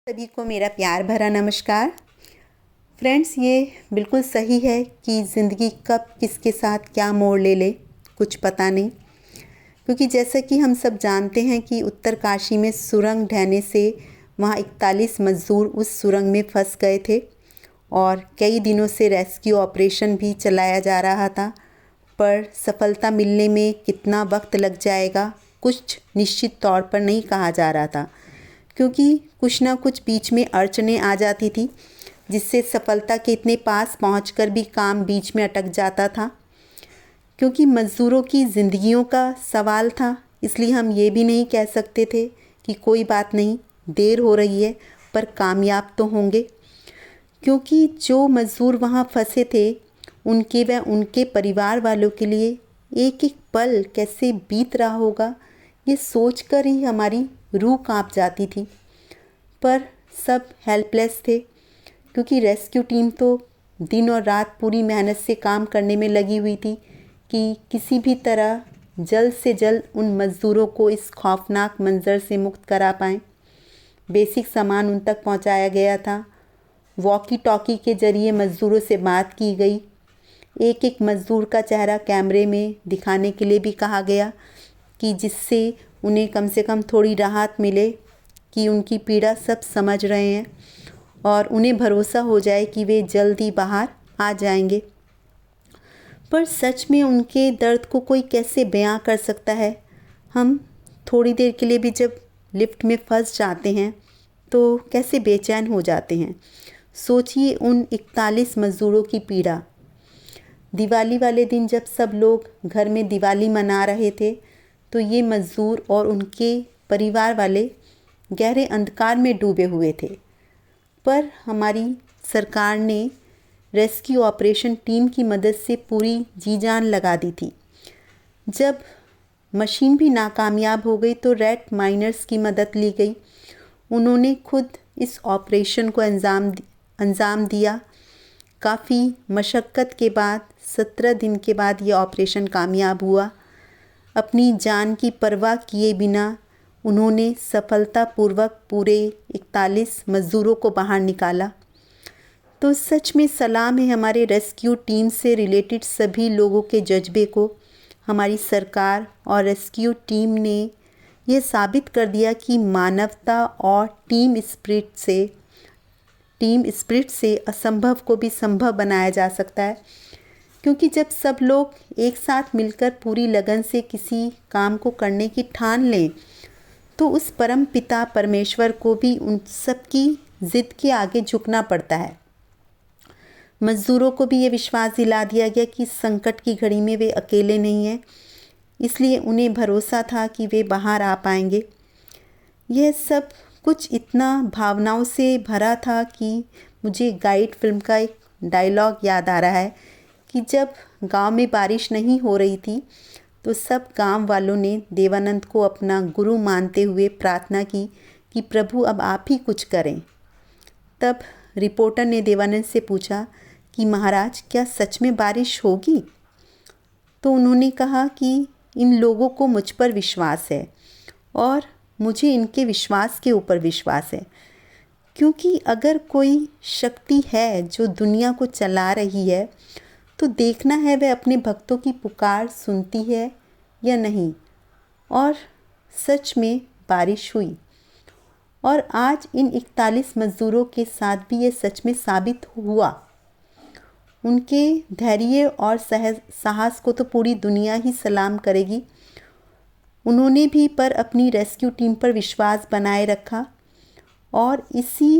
सभी को मेरा प्यार भरा नमस्कार। फ्रेंड्स, ये बिल्कुल सही है कि ज़िंदगी कब किसके साथ क्या मोड़ ले ले कुछ पता नहीं, क्योंकि जैसा कि हम सब जानते हैं कि उत्तरकाशी में सुरंग ढहने से वहाँ 41 मज़दूर उस सुरंग में फंस गए थे और कई दिनों से रेस्क्यू ऑपरेशन भी चलाया जा रहा था, पर सफलता मिलने में कितना वक्त लग जाएगा कुछ निश्चित तौर पर नहीं कहा जा रहा था, क्योंकि कुछ ना कुछ बीच में अड़चनें आ जाती थी जिससे सफलता के इतने पास पहुंचकर भी काम बीच में अटक जाता था। क्योंकि मज़दूरों की ज़िंदगियों का सवाल था, इसलिए हम ये भी नहीं कह सकते थे कि कोई बात नहीं, देर हो रही है पर कामयाब तो होंगे। क्योंकि जो मज़दूर वहाँ फंसे थे उनके व उनके परिवार वालों के लिए एक एक पल कैसे बीत रहा होगा, ये सोचकर ही हमारी रूह कांप जाती थी। पर सब हेल्पलेस थे, क्योंकि रेस्क्यू टीम तो दिन और रात पूरी मेहनत से काम करने में लगी हुई थी कि किसी भी तरह जल्द से जल्द उन मज़दूरों को इस खौफनाक मंज़र से मुक्त करा पाएँ। बेसिक सामान उन तक पहुंचाया गया था। वॉकी टॉकी के ज़रिए मज़दूरों से बात की गई। एक एक मज़दूर का चेहरा कैमरे में दिखाने के लिए भी कहा गया कि जिससे उन्हें कम से कम थोड़ी राहत मिले कि उनकी पीड़ा सब समझ रहे हैं और उन्हें भरोसा हो जाए कि वे जल्द ही बाहर आ जाएंगे। पर सच में उनके दर्द को कोई कैसे बयां कर सकता है। हम थोड़ी देर के लिए भी जब लिफ्ट में फंस जाते हैं तो कैसे बेचैन हो जाते हैं। सोचिए उन 41 मज़दूरों की पीड़ा। दिवाली वाले दिन जब सब लोग घर में दिवाली मना रहे थे तो ये मज़दूर और उनके परिवार वाले गहरे अंधकार में डूबे हुए थे। पर हमारी सरकार ने रेस्क्यू ऑपरेशन टीम की मदद से पूरी जी जान लगा दी थी। जब मशीन भी नाकामयाब हो गई तो रेड माइनर्स की मदद ली गई। उन्होंने खुद इस ऑपरेशन को अंजाम दिया। काफ़ी मशक्क़त के बाद 17 दिन के बाद ये ऑपरेशन कामयाब हुआ। अपनी जान की परवाह किए बिना उन्होंने सफलतापूर्वक पूरे 41 मज़दूरों को बाहर निकाला। तो सच में सलाम है हमारे रेस्क्यू टीम से रिलेटेड सभी लोगों के जज्बे को। हमारी सरकार और रेस्क्यू टीम ने यह साबित कर दिया कि मानवता और टीम स्पिरिट से असंभव को भी संभव बनाया जा सकता है। क्योंकि जब सब लोग एक साथ मिलकर पूरी लगन से किसी काम को करने की ठान लें तो उस परम पिता परमेश्वर को भी उन सब की ज़िद के आगे झुकना पड़ता है। मज़दूरों को भी ये विश्वास दिला दिया गया कि संकट की घड़ी में वे अकेले नहीं हैं, इसलिए उन्हें भरोसा था कि वे बाहर आ पाएंगे। यह सब कुछ इतना भावनाओं से भरा था कि मुझे गाइड फिल्म का एक डायलॉग याद आ रहा है कि जब गांव में बारिश नहीं हो रही थी तो सब गांव वालों ने देवानंद को अपना गुरु मानते हुए प्रार्थना की कि प्रभु अब आप ही कुछ करें। तब रिपोर्टर ने देवानंद से पूछा कि महाराज, क्या सच में बारिश होगी? तो उन्होंने कहा कि इन लोगों को मुझ पर विश्वास है और मुझे इनके विश्वास के ऊपर विश्वास है, क्योंकि अगर कोई शक्ति है जो दुनिया को चला रही है तो देखना है वह अपने भक्तों की पुकार सुनती है या नहीं। और सच में बारिश हुई और आज इन 41 मज़दूरों के साथ भी ये सच में साबित हुआ। उनके धैर्य और साहस को तो पूरी दुनिया ही सलाम करेगी। उन्होंने भी पर अपनी रेस्क्यू टीम पर विश्वास बनाए रखा और इसी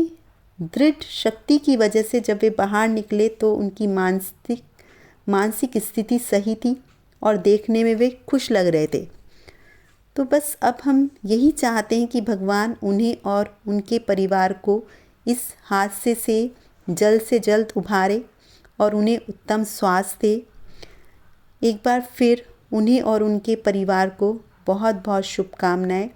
दृढ़ शक्ति की वजह से जब वे बाहर निकले तो उनकी मानसिक स्थिति सही थी और देखने में वे खुश लग रहे थे। तो बस अब हम यही चाहते हैं कि भगवान उन्हें और उनके परिवार को इस हादसे से जल्द उभारे और उन्हें उत्तम स्वास्थ्य दे। एक बार फिर उन्हें और उनके परिवार को बहुत बहुत शुभकामनाएं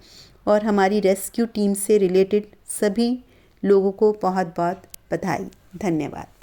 और हमारी रेस्क्यू टीम से रिलेटेड सभी लोगों को बहुत बहुत बधाई। धन्यवाद।